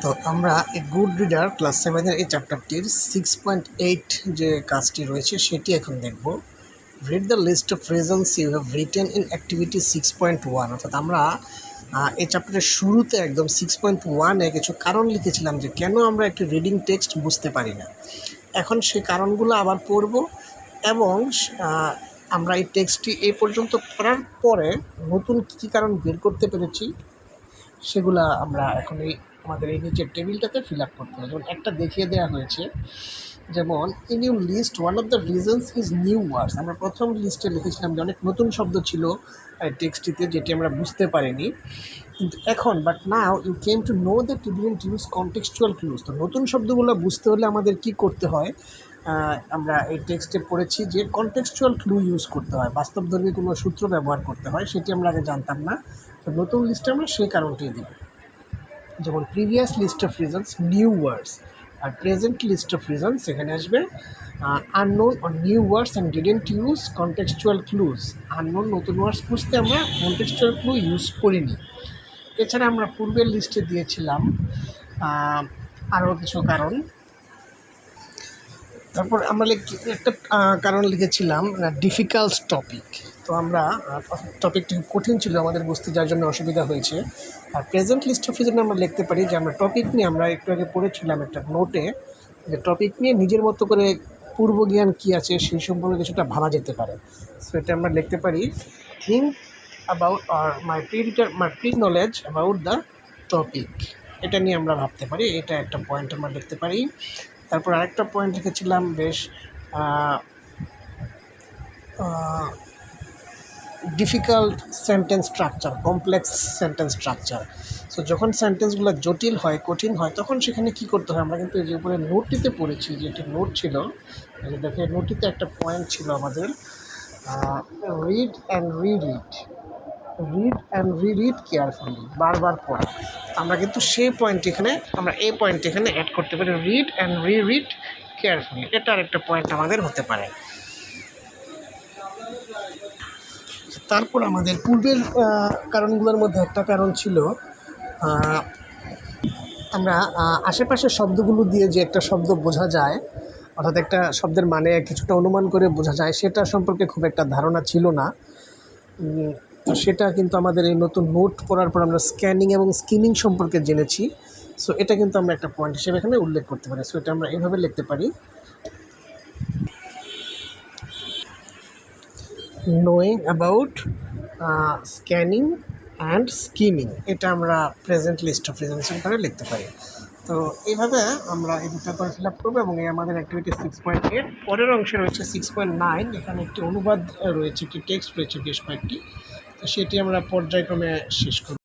তো আমরা এই গুড রিডার ক্লাস 7-এর এই চ্যাপ্টারটির 6.8 যে কাজটি রয়েছে সেটি এখন দেখব। Read the list of reasons you have written in activity 6.1। অর্থাৎ আমরা এই চ্যাপ্টারের শুরুতে একদম 6.1-এ কিছু কারণ লিখেছিলাম যে কেন আমরা একটি রিডিং টেক্সট বুঝতে পারি না। এখন সেই কারণগুলো আবার পড়ব এবং আমরা এই টেক্সটটি এই পর্যন্ত পড়ার পরে নতুন কী কারণ বের করতে পেরেছি সেগুলা আমরা এখন আমাদের এই নিচের টেবিলটাতে ফিল আপ করতে হবে। যেমন একটা দেখিয়ে দেওয়া হয়েছে, যেমন in you list one of the reasons is new words. আমরা প্রথম লিস্টে লিখেছিলাম যে অনেক নতুন শব্দ ছিল টেক্সটটিতে যেটি আমরা বুঝতে পারিনি, কিন্তু এখন but now you came to know that you didn't use contextual clues. তো নতুন শব্দগুলো বুঝতে হলে আমাদের কি করতে হয়, আমরা এই টেক্সটে পড়েছি যে কনটেক্সচুয়াল ক্লু ইউজ করতে হয়, বাস্তবধর্মী কোনো সূত্র ব্যবহার করতে হয়, সেটি আমরা আগে জানতাম না। তো নতুন লিস্টে আমরা সেই কারণটি দেব। যেমন previous list of reasons new words, আর প্রেজেন্ট লিস্ট অফ রিজনস এখানে আসবে unknown or new words and didn't use contextual clues. Unknown নতুন ওয়ার্ডস বুঝতে আমরা কনটেক্সচুয়াল ক্লু ইউজ করিনি। এছাড়া আমরা পূর্বের লিস্টে দিয়েছিলাম আরও কিছু কারণ। তারপর আমরা একটা কারণ লিখেছিলাম ডিফিকাল্ট টপিক। তো আমরা টপিকটি কঠিন ছিল আমাদের বুঝতে, যার জন্য অসুবিধা হয়েছে। আর প্রেজেন্ট লিস্ট অফ রিজন আমরা লিখতে পারি যে আমরা টপিক নিয়ে, আমরা একটু আগে পড়েছিলাম একটা নোটে যে টপিক নিয়ে নিজের মতো করে পূর্ব জ্ঞান কী আছে সেই সম্পর্কে কিছুটা ভাবা যেতে পারে। সো এটা আমরা লিখতে পারি think about are my pre knowledge about the topic. এটা নিয়ে আমরা ভাবতে পারি, এটা একটা পয়েন্ট আমরা লিখতে পারি। তারপর আরেকটা পয়েন্ট লিখেছিলাম বেশ difficult sentence structure, complex sentence structure. So যখন সেন্টেন্সগুলো জটিল হয়, কঠিন হয়, তখন সেখানে কি করতে হয়, আমরা কিন্তু এই যে উপরে নোটটিতে পড়েছি, যে একটি নোট ছিল, দেখে নোটটিতে একটা পয়েন্ট ছিল আমাদের রিড অ্যান্ড রিড কেয়ারফুলি, বারবার পড়া। আমরা কিন্তু সেই পয়েন্ট এখানে, আমরা এই পয়েন্ট এখানে অ্যাড করতে পারি, রিড অ্যান্ড রিড কেয়ারফুলি। এটা আরেকটা পয়েন্ট আমাদের হতে পারে। তারপর আমাদের পূর্বের কারণগুলোর মধ্যে একটা কারণ ছিল আমরা আশেপাশের শব্দগুলো দিয়ে যে একটা শব্দ বোঝা যায়, অর্থাৎ একটা শব্দের মানে কিছুটা অনুমান করে বোঝা যায়, সেটা সম্পর্কে খুব একটা ধারণা ছিল না। তো সেটা কিন্তু আমাদের এই নতুন নোট পড়ার পর আমরা স্ক্যানিং এবং স্কিমিং সম্পর্কে জেনেছি। সো এটা কিন্তু আমরা একটা পয়েন্ট হিসেবে এখানে উল্লেখ করতে পারি। সো এটা আমরা এইভাবে লিখতে পারি, knowing about scanning and skimming. এটা আমরা প্রেজেন্ট লিস্ট অফ রিজনস করে লিখতে পারি। তো এইভাবে আমরা এই দুটো করে ফিল আপ করবো। এবং এই আমাদের অ্যাক্টিভিটি 6.8 পরের অংশে রয়েছে 6.9। এখানে একটি অনুবাদ রয়েছে, একটি টেক্সট রয়েছে বেশ কয়েকটি, তো সেটি আমরা পর্যায়ক্রমে শেষ করব।